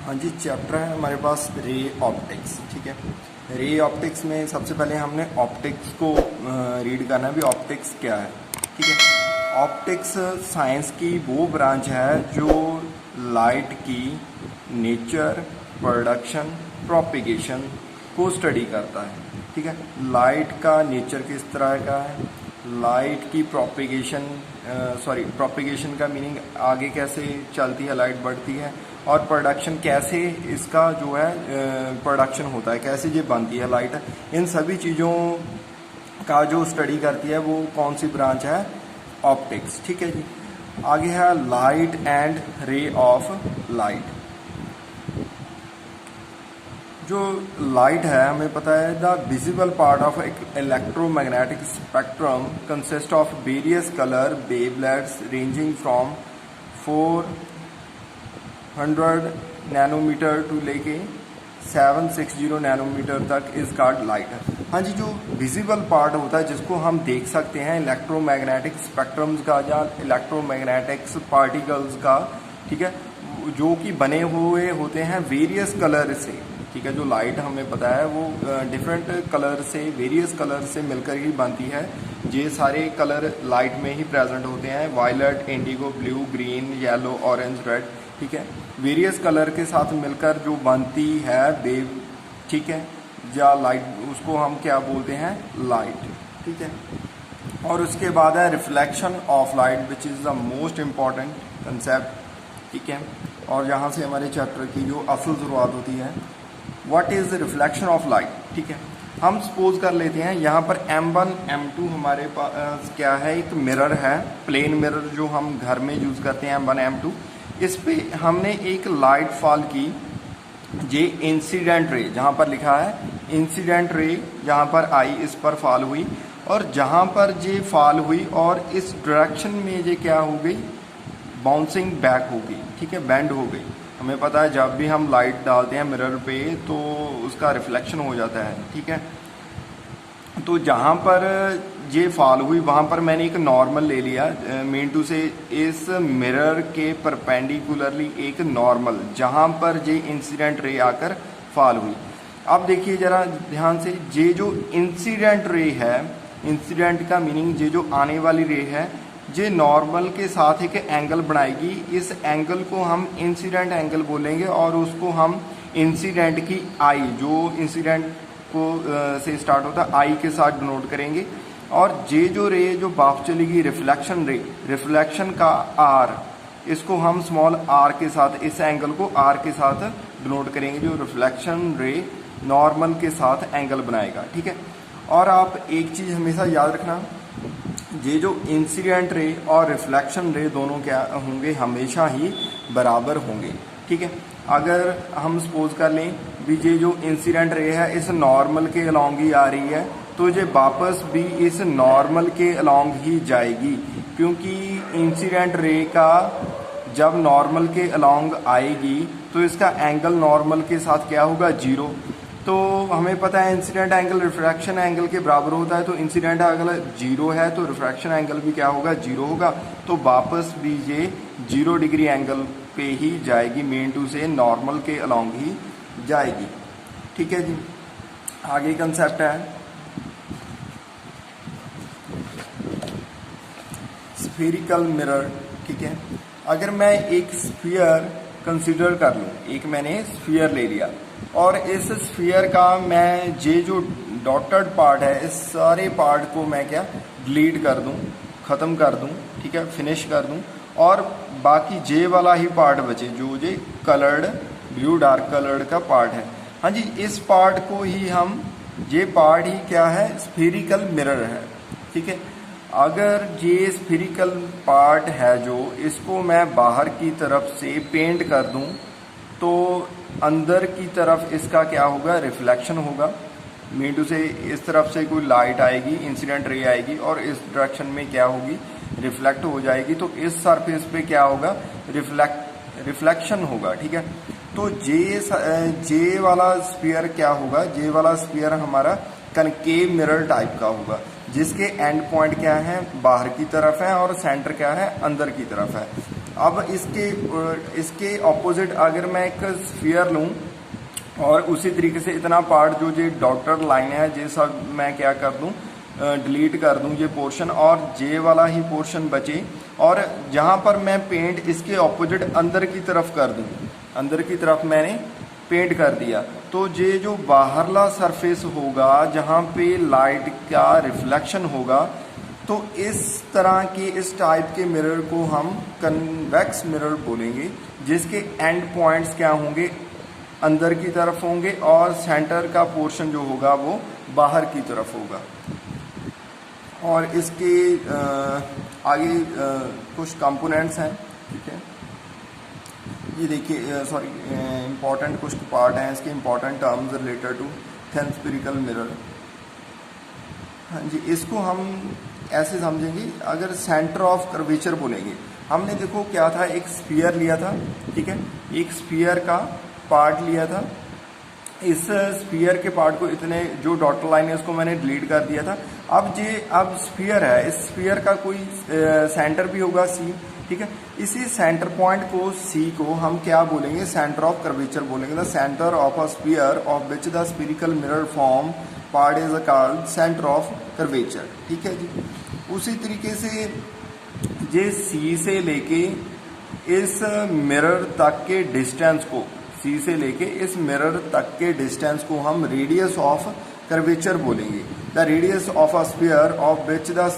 हाँ जी, चैप्टर है हमारे पास रे ऑप्टिक्स। ठीक है, रे ऑप्टिक्स में सबसे पहले हमने ऑप्टिक्स को रीड करना है भी ऑप्टिक्स क्या है। ठीक है, ऑप्टिक्स साइंस की वो ब्रांच है जो लाइट की नेचर, प्रोडक्शन, प्रोपिगेशन को स्टडी करता है। ठीक है, लाइट का नेचर किस तरह का है, लाइट की प्रोपिगेशन का मीनिंग आगे कैसे चलती है, लाइट बढ़ती है, और प्रोडक्शन कैसे इसका जो है प्रोडक्शन होता है, कैसे ये बनती है लाइट, इन सभी चीज़ों का जो स्टडी करती है वो कौन सी ब्रांच है, ऑप्टिक्स। ठीक है जी, आगे है light and ray of light. जो लाइट है हमें पता है the visible part of electromagnetic spectrum consist of various colour wavelets ranging from 400 nanometre to लेके 760 नैनोमीटर तक इज कॉल्ड लाइट। हाँ जी, जो विजिबल पार्ट होता है जिसको हम देख सकते हैं इलेक्ट्रोमैग्नेटिक स्पेक्ट्रम्स का या इलेक्ट्रोमैग्नेटिक्स पार्टिकल्स का, ठीक है, जो कि बने हुए होते हैं वेरियस कलर से। ठीक है, जो लाइट हमें पता है वो डिफरेंट कलर से, वेरियस कलर से मिलकर ही बनती है। ये सारे कलर लाइट में ही प्रेजेंट होते हैं, violet, indigo, blue, green, yellow, orange, red. ठीक है, वेरियस कलर के साथ मिलकर जो बनती है वेव, ठीक है, या लाइट, उसको हम क्या बोलते हैं, लाइट। ठीक है, और उसके बाद है reflection of light which is the most important concept. ठीक है, और यहाँ से हमारे चैप्टर की जो असल शुरुआत होती है, what is the reflection of light. ठीक है, हम सपोज कर लेते हैं यहाँ पर M1 M2 हमारे पास क्या है, एक मिरर है, प्लेन मिरर जो हम घर में यूज करते हैं M1 M2। इस पे हमने एक लाइट फॉल की, ये इंसिडेंट रे, जहाँ पर लिखा है इंसिडेंट रे, जहाँ पर आई इस पर फॉल हुई, और जहाँ पर ये फॉल हुई और इस डायरेक्शन में ये क्या हो गई, बाउंसिंग बैक हो गई। ठीक है, बेंड हो गई। हमें पता है जब भी हम लाइट डालते हैं मिरर पे तो उसका रिफ्लेक्शन हो जाता है। ठीक है, तो जहाँ पर ये फॉल हुई वहाँ पर मैंने एक नॉर्मल ले लिया, मीन टू से इस मिरर के परपेंडिकुलरली एक नॉर्मल, जहाँ पर ये इंसिडेंट रे आकर फॉल हुई। अब देखिए जरा ध्यान से, ये जो इंसिडेंट रे है, इंसिडेंट का मीनिंग ये जो आने वाली रे है, ये नॉर्मल के साथ एक एंगल बनाएगी। इस एंगल को हम इंसिडेंट एंगल बोलेंगे और उसको हम इंसिडेंट की आई, जो इंसिडेंट को से स्टार्ट होता है, आई के साथ डिनोट करेंगे। और ये जो रे जो वापस चलेगी, रिफ्लेक्शन रे, रिफ्लेक्शन का आर, इसको हम स्मॉल आर के साथ, इस एंगल को आर के साथ डिनोट करेंगे, जो रिफ्लेक्शन रे नॉर्मल के साथ एंगल बनाएगा। ठीक है, और आप एक चीज़ हमेशा याद रखना, ये जो इंसिडेंट रे और रिफ्लेक्शन रे दोनों क्या होंगे, हमेशा ही बराबर होंगे। ठीक है, अगर हम सपोज कर लें भी ये जो इंसिडेंट रे है इस नॉर्मल के अलोंग ही आ रही है, तो ये वापस भी इस नॉर्मल के अलोंग ही जाएगी, क्योंकि इंसिडेंट रे का जब नॉर्मल के अलोंग आएगी तो इसका एंगल नॉर्मल के साथ क्या होगा, जीरो। तो हमें पता है इंसिडेंट एंगल रिफ्रैक्शन एंगल के बराबर होता है, तो इंसिडेंट एंगल जीरो है तो रिफ्रैक्शन एंगल भी क्या होगा, जीरो होगा। तो वापस भी ये 0 डिग्री एंगल पे ही जाएगी, मेन टू से नॉर्मल के अलोंग ही जाएगी। ठीक है जी, आगे कंसेप्ट है स्फेरिकल मिरर। ठीक है, अगर मैं एक स्फीयर कंसीडर कर लूँ, एक मैंने स्फीयर ले लिया और इस स्फीयर का मैं ये जो डॉटेड पार्ट है, इस सारे पार्ट को मैं क्या डिलीट कर दूं, ख़त्म कर दूं। ठीक है, फिनिश कर दूं, और बाकी जे वाला ही पार्ट बचे, जो ये कलर्ड, ब्लू डार्क कलर्ड का पार्ट है। हाँ जी, इस पार्ट को ही हम, ये पार्ट ही क्या है, स्फेरिकल मिरर है। ठीक है, अगर ये स्फेरिकल पार्ट है जो, इसको मैं बाहर की तरफ से पेंट कर दूं तो अंदर की तरफ इसका क्या होगा, रिफ्लेक्शन होगा। मीन टू से इस तरफ से कोई लाइट आएगी, इंसिडेंट रे आएगी और इस डायरेक्शन में क्या होगी, रिफ्लेक्ट हो जाएगी, तो इस सरफेस पे क्या होगा, रिफ्लेक्शन होगा। ठीक है, तो जे वाला स्फीयर क्या होगा, जे वाला स्फीयर हमारा कनकेव मिरर टाइप का होगा, जिसके एंड पॉइंट क्या है, बाहर की तरफ है और सेंटर क्या है, अंदर की तरफ है। अब इसके ऑपोजिट अगर मैं एक स्फीयर लूँ और उसी तरीके से इतना पार्ट जो ये डॉटर लाइन है ये सब मैं क्या कर दूँ, डिलीट कर दूं ये पोर्शन, और जे वाला ही पोर्शन बचे, और जहां पर मैं पेंट इसके ऑपोजिट अंदर की तरफ कर दूं, अंदर की तरफ मैंने पेंट कर दिया, तो ये जो बाहरला सरफेस होगा जहां पे लाइट का रिफ्लेक्शन होगा, तो इस तरह के इस टाइप के मिरर को हम कन्वेक्स मिरर बोलेंगे, जिसके एंड पॉइंट्स क्या होंगे, अंदर की तरफ होंगे और सेंटर का पोर्शन जो होगा वो बाहर की तरफ होगा। और इसके आगे कुछ कंपोनेंट्स हैं, ठीक है। ये देखिए सॉरी इम्पॉर्टेंट कुछ पार्ट हैं इसके, important terms related to thin spherical mirror. हाँ जी, इसको हम ऐसे समझेंगे, अगर सेंटर ऑफ कर्वेचर बोलेंगे, हमने देखो क्या था, एक स्फीयर लिया था, ठीक है, एक स्फीयर का पार्ट लिया था, इस स्फीयर के पार्ट को इतने जो डॉटर लाइन है उसको मैंने डिलीट कर दिया था। अब स्फीयर है, इस स्फीयर का कोई सेंटर भी होगा सी, ठीक है, इसी सेंटर पॉइंट को सी को हम क्या बोलेंगे, सेंटर ऑफ कर्वेचर बोलेंगे। The centre of a sphere of which the spherical mirror form part is called centre of curvature, ठीक है जी। उसी तरीके से ये सी से लेके इस मिरर तक के डिस्टेंस को, सी से लेके इस मिरर तक के डिस्टेंस को हम रेडियस ऑफ कर्वेचर बोलेंगे। The radius of a sphere of which the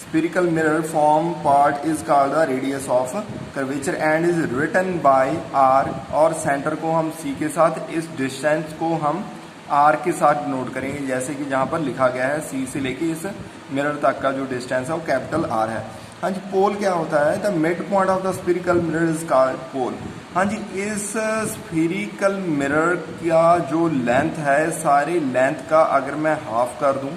spherical mirror form part is called the radius of curvature and is written by r, और सेंटर को हम c के साथ, इस डिस्टेंस को हम r के साथ नोट करेंगे, जैसे कि जहां पर लिखा गया है c से लेके इस मिरर तक का जो डिस्टेंस है वो कैपिटल R है। हाँ जी, पोल क्या होता है, the mid point of the spherical mirror is called pole. हाँ जी, इस स्फेरिकल मिरर का जो लेंथ है, सारे लेंथ का अगर मैं हाफ कर दूं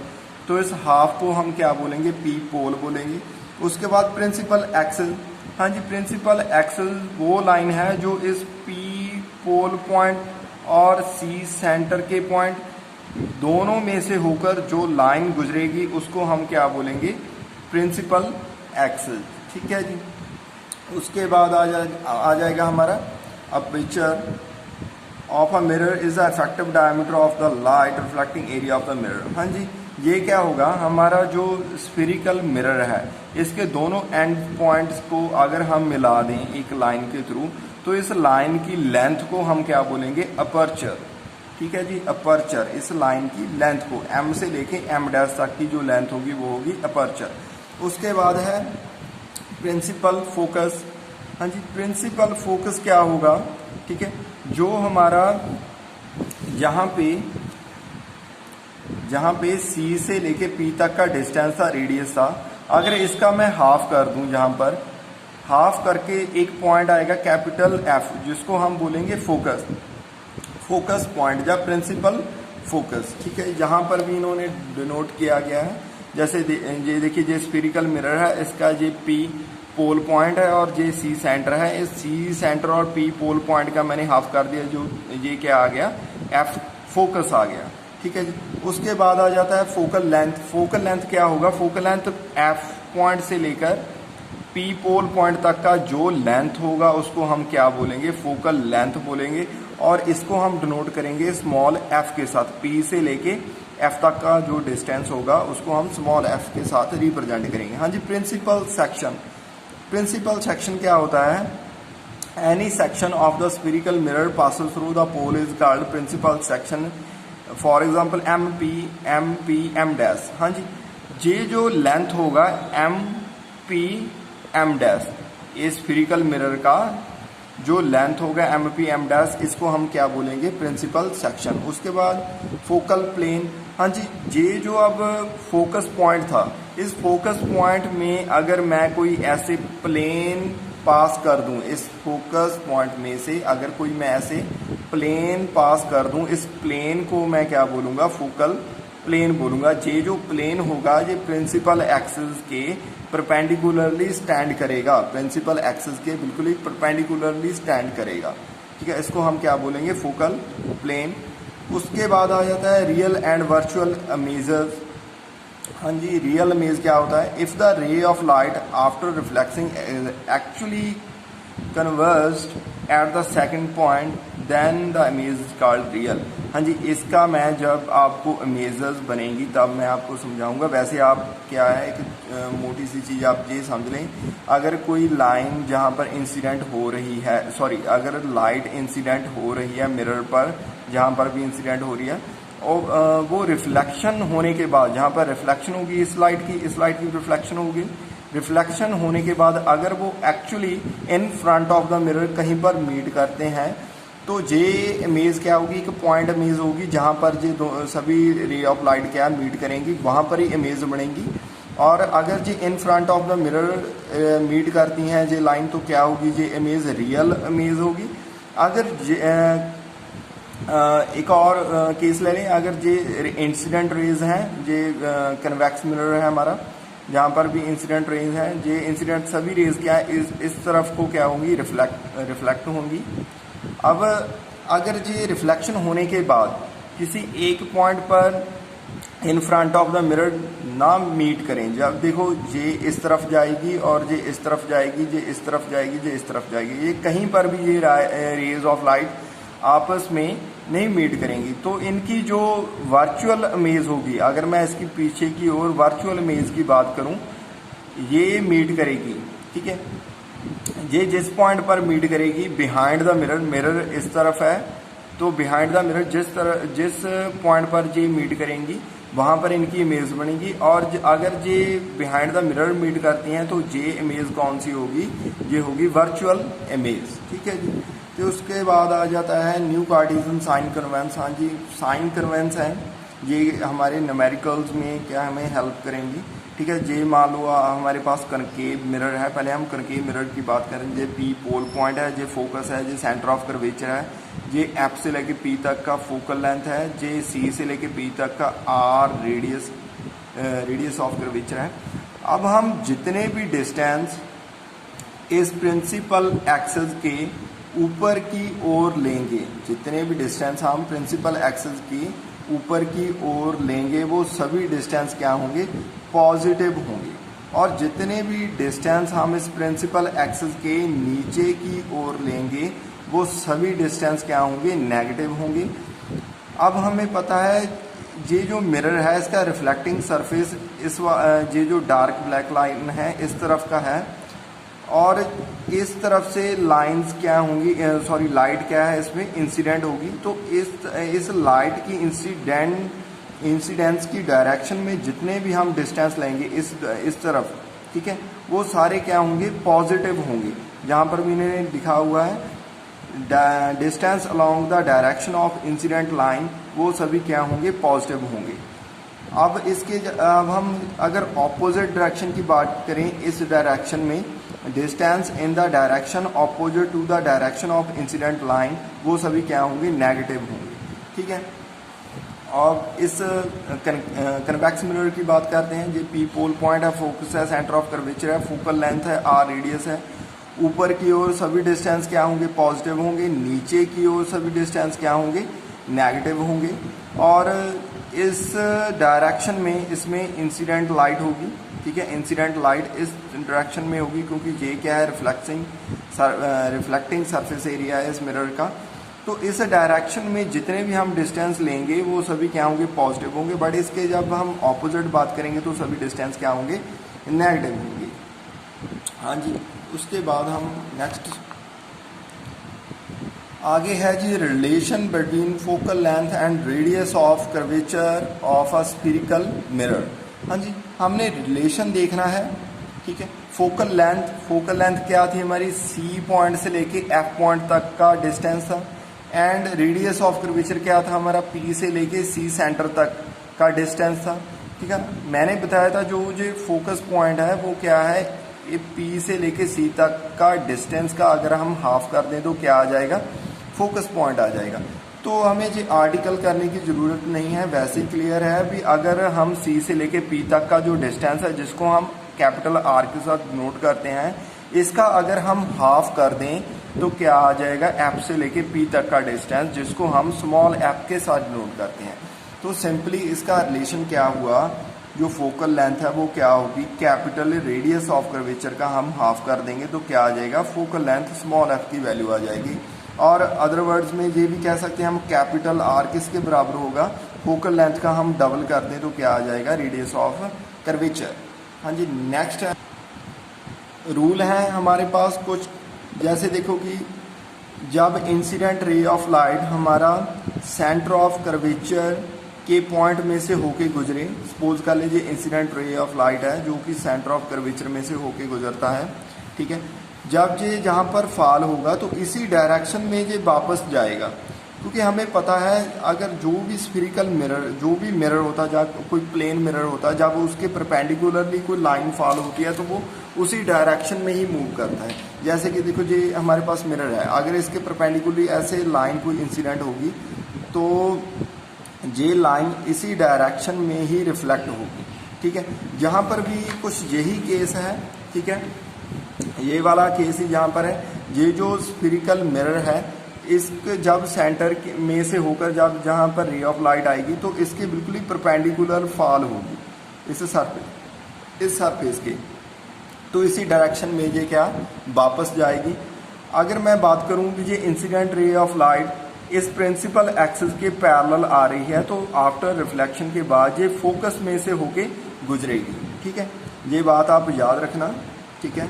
तो इस हाफ को हम क्या बोलेंगे, पी पोल बोलेंगे। उसके बाद प्रिंसिपल एक्सिस, हाँ जी, प्रिंसिपल एक्सिस वो लाइन है जो इस पी पोल पॉइंट और सी सेंटर के पॉइंट दोनों में से होकर जो लाइन गुजरेगी उसको हम क्या बोलेंगे, प्रिंसिपल एक्सिस, ठीक है जी। उसके बाद आ जाएगा हमारा aperture of a mirror is the effective diameter of the light reflecting area of the mirror. हाँ जी, ये क्या होगा, हमारा जो स्फेरिकल मिरर है इसके दोनों एंड पॉइंट्स को अगर हम मिला दें एक लाइन के थ्रू, तो इस लाइन की लेंथ को हम क्या बोलेंगे, अपर्चर, ठीक है जी। अपर्चर, इस लाइन की लेंथ को m से लेके m डैश तक की जो लेंथ होगी वो होगी अपर्चर। उसके बाद है प्रिंसिपल फोकस। हाँ जी, प्रिंसिपल फोकस क्या होगा, ठीक है, जो हमारा जहाँ पे C से लेके P तक का डिस्टेंस था, रेडियस था, अगर इसका मैं हाफ कर दूं, जहाँ पर हाफ करके एक पॉइंट आएगा कैपिटल F, जिसको हम बोलेंगे फोकस, फोकस पॉइंट या प्रिंसिपल फोकस, ठीक है। यहाँ पर भी इन्होंने डिनोट किया गया है, जैसे ये देखिए, ये स्फेरिकल मिरर है, इसका ये P पोल पॉइंट है और ये C सेंटर है। इस C सेंटर और P पोल पॉइंट का मैंने हाफ कर दिया, जो ये क्या आ गया, F फोकस आ गया, ठीक है जी। उसके बाद आ जाता है फोकल लेंथ। फोकल लेंथ क्या होगा, फोकल लेंथ F पॉइंट से लेकर P पोल पॉइंट तक का जो लेंथ होगा उसको हम क्या बोलेंगे, फोकल लेंथ बोलेंगे, और इसको हम डिनोट करेंगे स्मॉल f के साथ। P से लेके F तक का जो डिस्टेंस होगा उसको हम स्मॉल f के साथ रिप्रेजेंट करेंगे। हाँ जी, प्रिंसिपल सेक्शन। प्रिंसिपल सेक्शन क्या होता है, any section of the spherical mirror passes through the pole is called principal section. For example M dash. हाँ जी, ये जो लेंथ होगा M डैश, ये स्फेरिकल मिरर का जो लेंथ होगा M डैश, इसको हम क्या बोलेंगे, प्रिंसिपल सेक्शन। उसके बाद फोकल प्लेन। हाँ जी, ये जो अब फोकस पॉइंट था, इस फोकस पॉइंट में अगर मैं कोई ऐसे प्लेन पास कर दूं, इस फोकस पॉइंट में से अगर कोई मैं ऐसे प्लेन पास कर दूं, इस प्लेन को मैं क्या बोलूँगा, फोकल प्लेन बोलूँगा। ये जो प्लेन होगा ये प्रिंसिपल एक्सिस के परपेंडिकुलरली स्टैंड करेगा, प्रिंसिपल एक्सिस के बिल्कुल ही परपेंडिकुलरली स्टैंड करेगा, ठीक है। इसको हम क्या बोलेंगे, फोकल प्लेन। उसके बाद आ जाता है रियल एंड वर्चुअल मेजर्स। हाँ जी, रियल इमेज क्या होता है? If the ray of light after reflecting actually converged at the second point then the image is called real. हाँ जी, इसका मैं जब आपको इमेजेस बनेंगी तब मैं आपको समझाऊंगा। वैसे आप क्या है, एक मोटी सी चीज़ आप ये समझ लें, अगर कोई लाइन जहाँ पर इंसिडेंट हो रही है, सॉरी, अगर लाइट इंसिडेंट हो रही है मिरर पर, जहाँ पर भी इंसिडेंट हो रही है, और वो रिफ्लेक्शन होने के बाद, जहाँ पर रिफ्लेक्शन होगी इस लाइट की रिफ्लेक्शन होगी, रिफ्लेक्शन होने के बाद अगर वो actually in front of the mirror कहीं पर मीट करते हैं तो जे इमेज क्या होगी? एक पॉइंट इमेज होगी जहाँ पर जे सभी रे ऑफ लाइट क्या मीट करेंगी, वहाँ पर ही इमेज बनेगी। और अगर जे in front of the mirror meet करती हैं जे लाइन, तो क्या होगी? जे इमेज रियल इमेज होगी। अगर एक और केस ले लें, अगर जे इंसिडेंट रेज हैं, जे कन्वेक्स मिरर है हमारा, जहाँ पर भी इंसिडेंट रेज है, जे इंसिडेंट सभी रेज क्या है इस तरफ को क्या होंगी? रिफ्लेक्ट होंगी। अब अगर जे रिफ्लेक्शन होने के बाद किसी एक पॉइंट पर इन फ्रंट ऑफ द मिरर ना मीट करें, जब देखो जे इस तरफ जाएगी और जे इस तरफ जाएगी, जे इस तरफ जाएगी, जे इस तरफ जाएगी, ये कहीं पर भी ये रेज ऑफ लाइट आपस में नहीं मीट करेंगी, तो इनकी जो वर्चुअल इमेज होगी, अगर मैं इसकी पीछे की ओर वर्चुअल इमेज की बात करूं, ये मीट करेगी। ठीक है, ये जिस पॉइंट पर मीट करेगी बिहाइंड द मिरर, मिरर इस तरफ है तो बिहाइंड द मिरर जिस पॉइंट पर ये मीट करेंगी वहां पर इनकी इमेज बनेगी। और अगर ये बिहाइंड द मिरर मीट करती हैं तो ये इमेज कौन सी होगी? ये होगी वर्चुअल इमेज। ठीक है जी। तो उसके बाद आ जाता है न्यू कार्टेशियन साइन कन्वेंस। हाँ जी, साइन कन्वेंस है, ये हमारे न्यूमेरिकल्स में क्या हमें हेल्प करेंगी। ठीक है, जे मान लो हमारे पास कनकेव मिरर है, पहले हम कनकेव मिरर की बात करें। जे पी पोल पॉइंट है, जे फोकस है, जे सेंटर ऑफ कर्वेचर है, जे एफ से लेके पी तक का फोकल लेंथ है, जे सी से लेके पी तक का आर रेडियस ऑफ कर्वेचर है। अब हम जितने भी डिस्टेंस इस प्रिंसिपल एक्सिस के ऊपर की ओर लेंगे, जितने भी डिस्टेंस हम प्रिंसिपल एक्सिस की ऊपर की ओर लेंगे, वो सभी डिस्टेंस क्या होंगे? पॉजिटिव होंगे। और जितने भी डिस्टेंस हम इस प्रिंसिपल एक्सिस के नीचे की ओर लेंगे, वो सभी डिस्टेंस क्या होंगे? नेगेटिव होंगे। अब हमें पता है ये जो मिरर है इसका रिफ्लेक्टिंग सरफेस ये जो डार्क ब्लैक लाइन है इस तरफ का है, और इस तरफ से लाइंस क्या होंगी, सॉरी लाइट क्या है इसमें इंसिडेंट होगी। तो इस लाइट की इंसिडेंस की डायरेक्शन में जितने भी हम डिस्टेंस लेंगे इस तरफ, ठीक है, वो सारे क्या होंगे? पॉजिटिव होंगे। जहाँ पर भी इन्होंने लिखा हुआ है distance along the direction of incident line, वो सभी क्या होंगे? पॉजिटिव होंगे। अब हम अगर ऑपोजिट डायरेक्शन की बात करें, इस डायरेक्शन में distance in the direction opposite to the direction of incident line, वो सभी क्या होंगे? नेगेटिव होंगे। ठीक है, और इस कन्वेक्स मिरर की बात करते हैं। ये पी पोल पॉइंट है, फोकस है, सेंटर ऑफ कर्वेचर है, फोकल लेंथ है, आर रेडियस है। ऊपर की ओर सभी डिस्टेंस क्या होंगे? पॉजिटिव होंगे। नीचे की ओर सभी डिस्टेंस क्या होंगे? नेगेटिव होंगे। और इस डायरेक्शन में इसमें इंसिडेंट लाइट होगी। ठीक है, इंसिडेंट लाइट इस डायरेक्शन में होगी क्योंकि ये क्या है? रिफ्लेक्टिंग सरफेस एरिया है इस मिरर का। तो इस डायरेक्शन में जितने भी हम डिस्टेंस लेंगे वो सभी क्या होंगे? पॉजिटिव होंगे। बट इसके जब हम ऑपोजिट बात करेंगे तो सभी डिस्टेंस क्या होंगे? नेगेटिव होंगे। हाँ जी, उसके बाद हम नेक्स्ट आगे है जी relation between focal length and radius of curvature of a spherical mirror. हाँ जी, हमने रिलेशन देखना है। ठीक है, फोकल लेंथ क्या थी हमारी? सी पॉइंट से लेके एफ पॉइंट तक का डिस्टेंस था। एंड रेडियस ऑफ कर्वेचर क्या था हमारा? पी से लेके सी सेंटर तक का डिस्टेंस था। ठीक है, मैंने बताया था जो फोकस पॉइंट है वो क्या है? ये पी से लेके सी तक का डिस्टेंस का अगर हम हाफ कर दें तो क्या आ जाएगा? फोकस पॉइंट आ जाएगा। तो हमें ये आर्टिकल करने की ज़रूरत नहीं है, वैसे क्लियर है भी। अगर हम सी से लेके पी तक का जो डिस्टेंस है, जिसको हम कैपिटल आर के साथ नोट करते हैं, इसका अगर हम हाफ कर दें तो क्या आ जाएगा? एफ से लेके पी तक का डिस्टेंस, जिसको हम स्मॉल एफ के साथ नोट करते हैं। तो सिंपली इसका रिलेशन क्या हुआ? जो फोकल लेंथ है वो क्या होगी, कैपिटल रेडियस ऑफ कर्वेचर का हम हाफ कर देंगे तो क्या आ जाएगा, फोकल लेंथ स्मॉल एफ की वैल्यू आ जाएगी। और अदर वर्ड्स में ये भी कह सकते हैं हम कैपिटल आर किसके बराबर होगा, फोकल लेंथ का हम डबल कर दें तो क्या आ जाएगा, रेडियस ऑफ कर्वेचर। हाँ जी, नेक्स्ट रूल है हमारे पास कुछ, जैसे देखो कि जब इंसिडेंट रे ऑफ लाइट हमारा सेंटर ऑफ कर्वेचर के पॉइंट में से होके गुजरे, सपोज कर लीजिए इंसिडेंट रे ऑफ लाइट है जो कि सेंटर ऑफ कर्वेचर में से होके गुजरता है, ठीक है। जब ये जहाँ पर फॉल होगा तो इसी डायरेक्शन में ये वापस जाएगा, क्योंकि हमें पता है अगर जो भी स्फीरिकल मिरर, जो भी मिरर होता है, जब कोई प्लेन मिरर होता है, जब उसके परपेंडिकुलरली कोई लाइन फॉल होती है तो वो उसी डायरेक्शन में ही मूव करता है। जैसे कि देखो ये हमारे पास मिरर है, अगर इसके परपेंडिकुलरली ऐसे लाइन कोई इंसिडेंट होगी तो ये लाइन इसी डायरेक्शन में ही रिफ्लेक्ट होगी, ठीक है। यहाँ पर भी कुछ यही केस है, ठीक है, ये वाला केस ही यहाँ पर है। ये जो स्फीरिकल मिरर है इसके जब सेंटर में से होकर जब जहाँ पर रे ऑफ लाइट आएगी तो इसके बिल्कुल ही परपेंडिकुलर फॉल होगी इस सरफेस के, तो इसी डायरेक्शन में ये क्या वापस जाएगी। अगर मैं बात करूँ कि ये इंसिडेंट रे ऑफ लाइट इस प्रिंसिपल एक्सिस के पैरेलल आ रही है तो आफ्टर रिफ्लेक्शन के बाद ये फोकस में से होके गुजरेगी, ठीक है। ये बात आप याद रखना, ठीक है।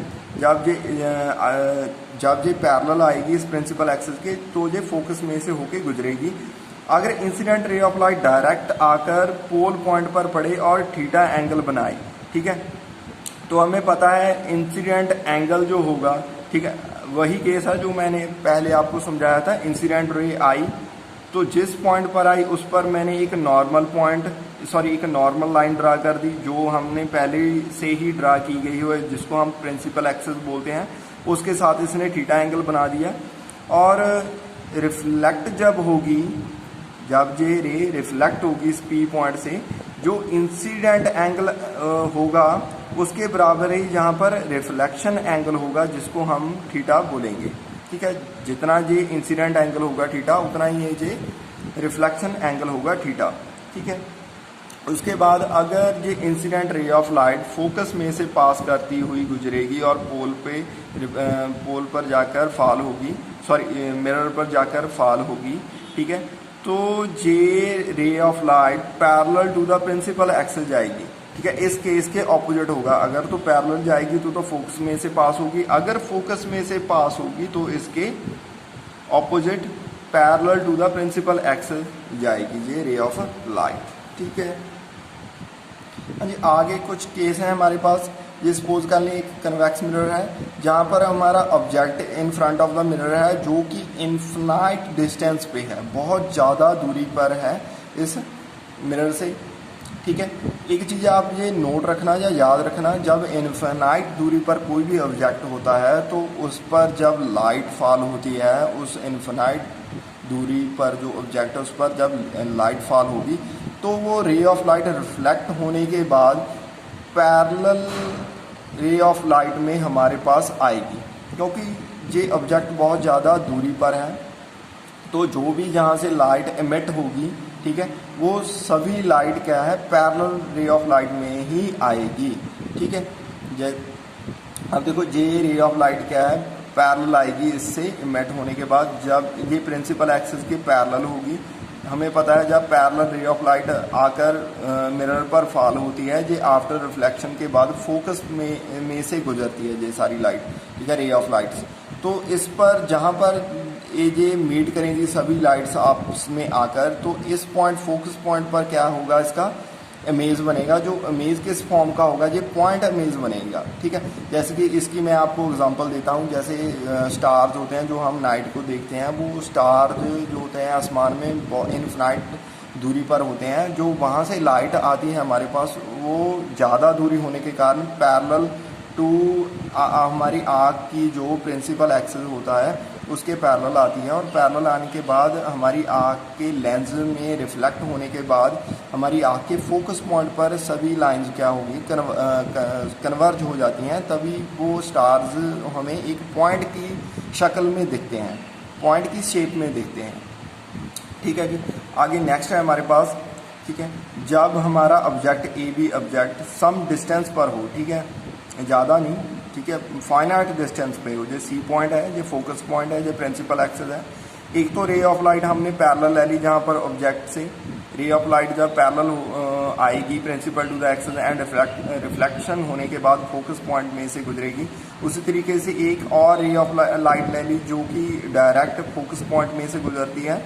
जब ये पैरेलल आएगी इस प्रिंसिपल एक्सिस के तो ये फोकस में से होके गुजरेगी। अगर incident ray of light direct आकर पोल पॉइंट पर पड़े और थीटा एंगल बनाए, ठीक है, तो हमें पता है इंसिडेंट एंगल जो होगा, ठीक है, वही केस है जो मैंने पहले आपको समझाया था। इंसिडेंट रे आई तो जिस पॉइंट पर आई उस पर मैंने एक नॉर्मल लाइन ड्रा कर दी जो हमने पहले से ही ड्रा की गई हो, जिसको हम प्रिंसिपल एक्सिस बोलते हैं, उसके साथ इसने थीटा एंगल बना दिया। और रिफ्लेक्ट जब होगी, जब ये रे रिफ्लेक्ट होगी इस पी पॉइंट से, जो इंसिडेंट एंगल होगा उसके बराबर ही यहाँ पर रिफ्लेक्शन एंगल होगा जिसको हम थीटा बोलेंगे, ठीक है। जितना ये इंसिडेंट एंगल होगा थीटा उतना ही ये रिफ्लेक्शन एंगल होगा थीटा, ठीक है। उसके बाद अगर ये incident ray of light focus में से पास करती हुई गुजरेगी और पोल पर जाकर फॉल होगी, मिरर पर जाकर फॉल होगी, ठीक है, तो ये ray of light parallel to the principal axis जाएगी, ठीक है। इस केस के ऑपोजिट होगा, अगर तो पैरेलल जाएगी तो फोकस में से पास होगी, अगर फोकस में से पास होगी तो इसके opposite parallel to the principal axis जाएगी ये रे ऑफ लाइट, ठीक है। हाँ जी, आगे कुछ केस हैं हमारे पास। ये सपोज कर लें एक कन्वेक्स मिरर है जहाँ पर हमारा object in front of the mirror है जो कि इन्फिनाइट डिस्टेंस पे है, बहुत ज़्यादा दूरी पर है इस मिरर से, ठीक है। एक चीज़ आप ये नोट रखना या याद रखना, जब इन्फिनाइट दूरी पर कोई भी ऑब्जेक्ट होता है तो उस पर जब लाइट फॉल होती है, उस इन्फिनाइट दूरी पर जो ऑब्जेक्ट है उस पर जब लाइट फॉल होगी तो वो रे ऑफ लाइट रिफ्लेक्ट होने के बाद पैरेलल रे ऑफ लाइट में हमारे पास आएगी, क्योंकि ये ऑब्जेक्ट बहुत ज़्यादा दूरी पर है तो जो भी जहाँ से लाइट एमिट होगी, ठीक है, वो सभी लाइट क्या है पैरेलल रे ऑफ लाइट में ही आएगी, ठीक है। अब देखो ये रे ऑफ लाइट क्या है पैरेलल आएगी इससे एमिट होने के बाद, जब ये प्रिंसिपल एक्सिस के पैरेलल होगी। हमें पता है जब पैरेलल रे ऑफ लाइट आकर मिरर पर फॉल होती है, ये आफ्टर रिफ्लेक्शन के बाद फोकस में से गुजरती है ये सारी लाइट, ठीक है, रे ऑफ लाइट्स। तो इस पर जहाँ पर ये मीट करेंगी सभी लाइट्स आपस में आकर, तो इस पॉइंट फोकस पॉइंट पर क्या होगा, इसका इमेज बनेगा, जो इमेज किस फॉर्म का होगा, ये पॉइंट इमेज बनेगा, ठीक है। जैसे कि इसकी मैं आपको एग्जांपल देता हूँ, जैसे स्टार्स होते हैं जो हम नाइट को देखते हैं, वो स्टार जो होते हैं आसमान में इनफिनाइट दूरी पर होते हैं, जो वहाँ से लाइट आती है हमारे पास वो ज़्यादा दूरी होने के कारण पैरेलल टू हमारी आँख की जो प्रिंसिपल एक्सिस होता है उसके पैरेलल आती है, और पैरेलल आने के बाद हमारी आँख के लेंस में रिफ्लेक्ट होने के बाद हमारी आँख के फोकस पॉइंट पर सभी लाइंस क्या होगी कन्वर्ज हो जाती हैं, तभी वो स्टार्स हमें एक पॉइंट की शक्ल में दिखते हैं, पॉइंट की शेप में दिखते हैं, ठीक है जी। आगे नेक्स्ट है हमारे पास ठीक है। जब हमारा object A B object some distance पर हो, ठीक है, ज़्यादा नहीं, ठीक है, फाइनाइट डिस्टेंस पे हो, जो सी पॉइंट है, जो फोकस पॉइंट है, जो प्रिंसिपल एक्सिस है। एक तो रे ऑफ लाइट हमने पैरेलल ले ली, जहाँ पर ऑब्जेक्ट से रे ऑफ लाइट जब पैरेलल आएगी principal to the axis and reflection होने के बाद फोकस पॉइंट में से गुजरेगी। उसी तरीके से एक और रे ऑफ लाइट ले ली जो कि डायरेक्ट फोकस पॉइंट में से गुजरती है,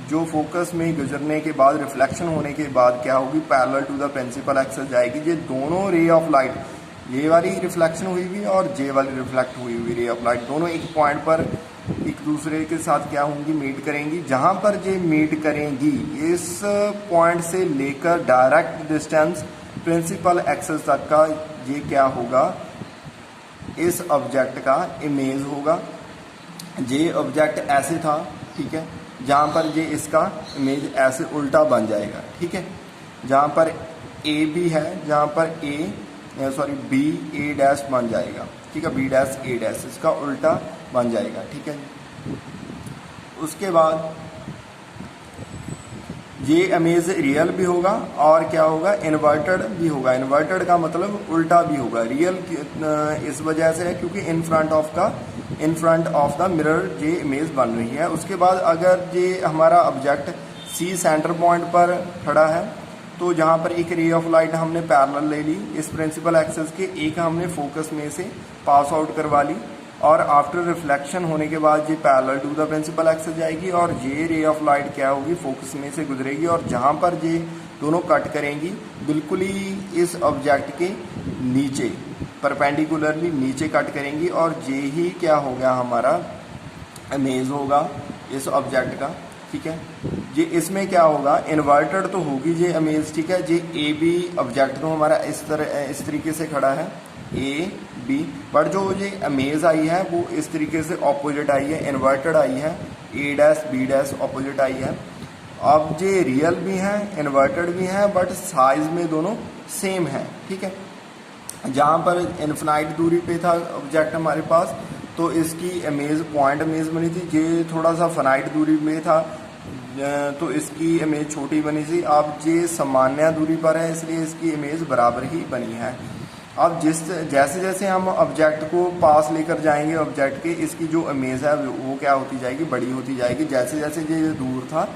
जो फोकस में गुजरने के बाद रिफ्लेक्शन होने के बाद क्या होगी, parallel to the principal axis जाएगी। ये दोनों रे ऑफ लाइट, ये वाली रिफ्लेक्शन हुई हुई और जे वाली रिफ्लेक्ट हुई हुई रे ऑफ लाइट, दोनों एक पॉइंट पर एक दूसरे के साथ क्या होंगी, मीट करेंगी। जहां पर ये मीट करेंगी, इस पॉइंट से लेकर डायरेक्ट डिस्टेंस प्रिंसिपल एक्सिस तक का ये क्या होगा, इस ऑब्जेक्ट का इमेज होगा। ये ऑब्जेक्ट ऐसे था, ठीक है, जहां पर ये इसका इमेज ऐसे उल्टा बन जाएगा, ठीक है। जहां पर ए बी है, जहां पर बी ए डैश बन जाएगा, ठीक है, बी डैश ए डैश इसका उल्टा बन जाएगा, ठीक है। उसके बाद ये इमेज रियल भी होगा और क्या होगा, इन्वर्टेड भी होगा। इन्वर्टेड का मतलब उल्टा भी होगा। रियल इस वजह से है क्योंकि इन फ्रंट ऑफ द मिरर ये इमेज बन रही है। उसके बाद अगर ये हमारा ऑब्जेक्ट सी सेंटर पॉइंट पर खड़ा है, तो जहाँ पर एक रे ऑफ लाइट हमने पैरेलल ले ली इस प्रिंसिपल एक्सिस के, एक हमने फोकस में से पास आउट करवा ली और आफ्टर रिफ्लेक्शन होने के बाद ये parallel to the principal axis जाएगी और ये रे ऑफ लाइट क्या होगी, फोकस में से गुजरेगी और जहाँ पर ये दोनों कट करेंगी बिल्कुल ही इस ऑब्जेक्ट के नीचे परपेंडिकुलरली नीचे कट करेंगी और ये ही क्या हो गया, हमारा इमेज होगा इस ऑब्जेक्ट का, ठीक है। ये इसमें क्या होगा, इन्वर्टेड तो होगी ये इमेज, ठीक है। ये ए बी ऑब्जेक्ट तो हमारा इस तरीके से खड़ा है, ए बी, बट जो ये इमेज आई है वो इस तरीके से ऑपोजिट आई है, इन्वर्टेड आई है, ए डैश बी डैश ऑपोजिट आई है। अब ये रियल भी है, इन्वर्टेड भी है, बट साइज में दोनों सेम है, ठीक है। जहाँ पर इन्फिनाइट दूरी पे था ऑब्जेक्ट हमारे पास, तो इसकी इमेज पॉइंट इमेज बनी थी। ये थोड़ा सा फाइनाइट दूरी में था तो इसकी इमेज छोटी बनी थी। अब ये सामान्य दूरी पर है इसलिए इसकी इमेज बराबर ही बनी है। अब जैसे जैसे हम ऑब्जेक्ट को पास लेकर जाएंगे ऑब्जेक्ट के, इसकी जो इमेज है वो क्या होती जाएगी, बड़ी होती जाएगी। जैसे जैसे ये दूर था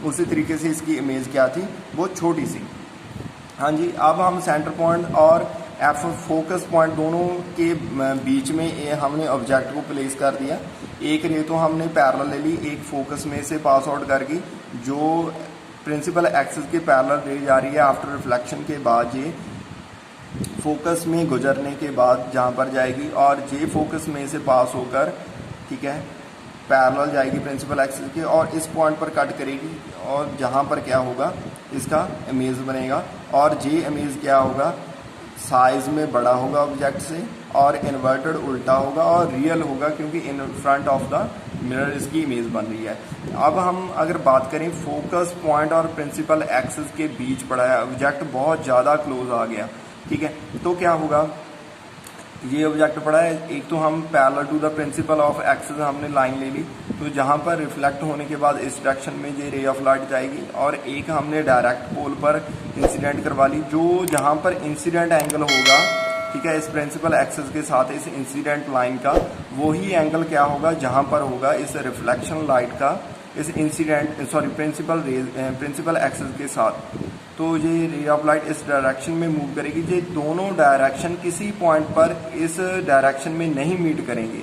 उसी तरीके से इसकी इमेज क्या थी, वो छोटी सी। हाँ जी, अब हम सेंटर पॉइंट और एफ फोकस पॉइंट दोनों के बीच में हमने ऑब्जेक्ट को प्लेस कर दिया। एक रे तो हमने पैरेलल ले ली, एक फोकस में से पास आउट करके जो प्रिंसिपल एक्सिस के पैरेलल रे जा रही है। आफ्टर रिफ्लेक्शन के बाद ये फोकस में गुजरने के बाद जहाँ पर जाएगी और ये फोकस में से पास होकर, ठीक है, पैरेलल जाएगी प्रिंसिपल एक्सिस के और इस पॉइंट पर कट करेगी और जहाँ पर क्या होगा, इसका इमेज बनेगा और ये इमेज क्या होगा, साइज में बड़ा होगा ऑब्जेक्ट से और इन्वर्टेड उल्टा होगा और रियल होगा क्योंकि इन फ्रंट ऑफ द मिरर इसकी इमेज बन रही है। अब हम अगर बात करें फोकस पॉइंट और प्रिंसिपल एक्सिस के बीच पड़ा है ऑब्जेक्ट, बहुत ज़्यादा क्लोज आ गया, ठीक है, तो क्या होगा, ये ऑब्जेक्ट पड़ा है, एक तो हम parallel to the principal of axis हमने लाइन ले ली, तो जहाँ पर रिफ्लेक्ट होने के बाद इस डायरेक्शन में ये रे ऑफ लाइट जाएगी और एक हमने डायरेक्ट पोल पर इंसिडेंट करवा ली। जो जहाँ पर इंसिडेंट एंगल होगा, ठीक है, इस प्रिंसिपल एक्सिस के साथ इस इंसिडेंट लाइन का वही एंगल क्या होगा जहाँ पर होगा इस रिफ्लेक्शन लाइट का इस प्रिंसिपल एक्सिस के साथ। तो ये रे ऑफ लाइट इस डायरेक्शन में मूव करेगी। ये दोनों डायरेक्शन किसी पॉइंट पर इस डायरेक्शन में नहीं मीट करेंगे,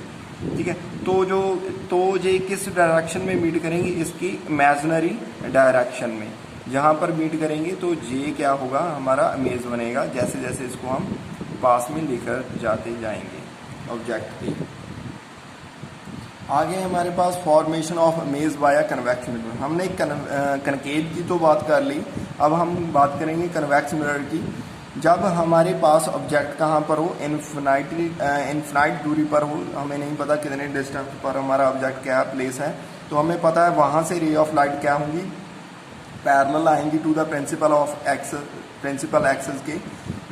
ठीक है। तो ये किस डायरेक्शन में मीट करेंगे, इसकी इमेजिनरी डायरेक्शन में जहाँ पर मीट करेंगे तो ये क्या होगा, हमारा इमेज बनेगा जैसे जैसे इसको हम पास में लेकर जाते जाएंगे ऑब्जेक्ट के। आगे हमारे पास formation of image by convex mirror. हमने कनकेव की तो बात कर ली, अब हम बात करेंगे कन्वेक्स मिरर की। जब हमारे पास ऑब्जेक्ट कहाँ पर हो, इनफिनाइट दूरी पर हो, हमें नहीं पता कितने डिस्टेंस पर हमारा ऑब्जेक्ट क्या प्लेस है, तो हमें पता है वहाँ से रे ऑफ लाइट क्या होंगी, पैरेलल आएंगी टू द प्रिंसिपल एक्सिस के।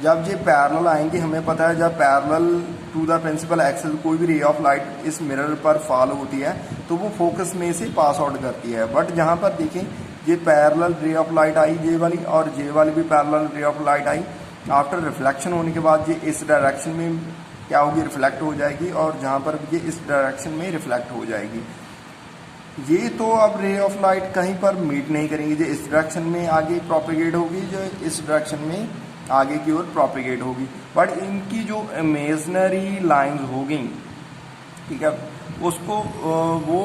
जब ये पैरेलल आएंगे, हमें पता है जब parallel to the principal axis कोई भी रे ऑफ लाइट इस मिरर पर फॉल होती है तो वो फोकस में से पास आउट करती है। बट जहाँ पर देखें ये पैरेलल रे ऑफ लाइट आई जे वाली, और जे वाली भी पैरेलल रे of light I. After reflection होने के बाद ये इस डायरेक्शन में क्या होगी, रिफ्लेक्ट हो जाएगी, और जहाँ पर ये इस डायरेक्शन में रिफ्लेक्ट हो जाएगी। ये तो अब रे ऑफ लाइट कहीं पर मीट नहीं करेंगी, जो इस डायरेक्शन में आगे प्रोपेगेट होगी, जो इस डायरेक्शन में आगे की ओर प्रोपेगेट होगी। बट इनकी जो इमेजनरी लाइंस होगी, ठीक है, उसको वो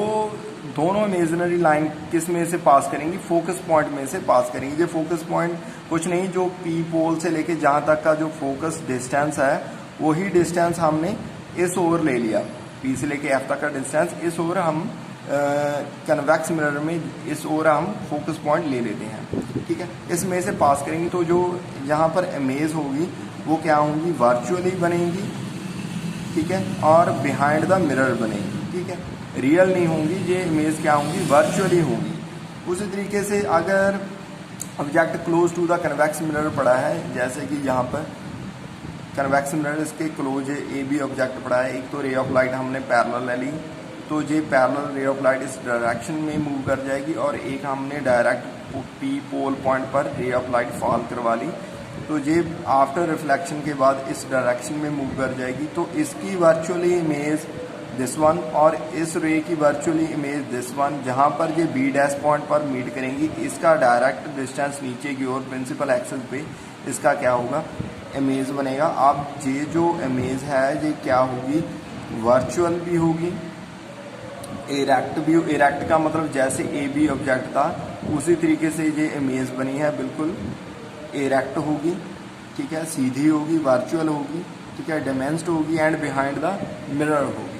दोनों इमेजनरी लाइन किस में से पास करेंगी, फोकस पॉइंट में से पास करेंगी। ये फोकस पॉइंट कुछ नहीं, जो पी पोल से लेके जहाँ तक का जो फोकस डिस्टेंस है, वही डिस्टेंस हमने इस ओर ले लिया। पी से लेके एफ तक का डिस्टेंस इस ओर हम कन्वेक्स मिरर में इस ओर हम फोकस पॉइंट ले लेते हैं, ठीक है। इसमें से पास करेंगे तो जो यहाँ पर इमेज होगी वो क्या होंगी, वर्चुअली बनेंगी, ठीक है, और बिहाइंड द मिरर बनेगी, ठीक है। रियल नहीं होंगी, ये इमेज क्या होंगी, वर्चुअली होंगी। उसी तरीके से अगर object close to the convex mirror पड़ा है, जैसे कि यहाँ पर कन्वेक्स मिरर इसके क्लोज ए बी ऑब्जेक्ट पड़ा है, एक तो रे ऑफ लाइट हमने पैरेलल ले ली, तो ये पैरेलल रे ऑफ लाइट इस डायरेक्शन में मूव कर जाएगी, और एक हमने डायरेक्ट पी पोल पॉइंट पर रे ऑफ लाइट फॉल करवा ली, तो ये आफ्टर रिफ्लेक्शन के बाद इस डायरेक्शन में मूव कर जाएगी। तो इसकी वर्चुअली इमेज दिस वन, और इस रे की वर्चुअली इमेज दिस वन, जहाँ पर ये बी डैश पॉइंट पर मीट करेंगी, इसका डायरेक्ट डिस्टेंस नीचे की ओर प्रिंसिपल एक्सिस पे इसका क्या होगा, इमेज बनेगा। अब ये जो इमेज है ये क्या होगी, वर्चुअल भी होगी, इरेक्ट भी। इरेक्ट का मतलब जैसे ए बी ऑब्जेक्ट था उसी तरीके से ये इमेज बनी है, बिल्कुल इरेक्ट होगी, ठीक है, सीधी होगी, वर्चुअल होगी, ठीक है, डिमेंस्ड होगी, एंड बिहाइंड द मिरर होगी।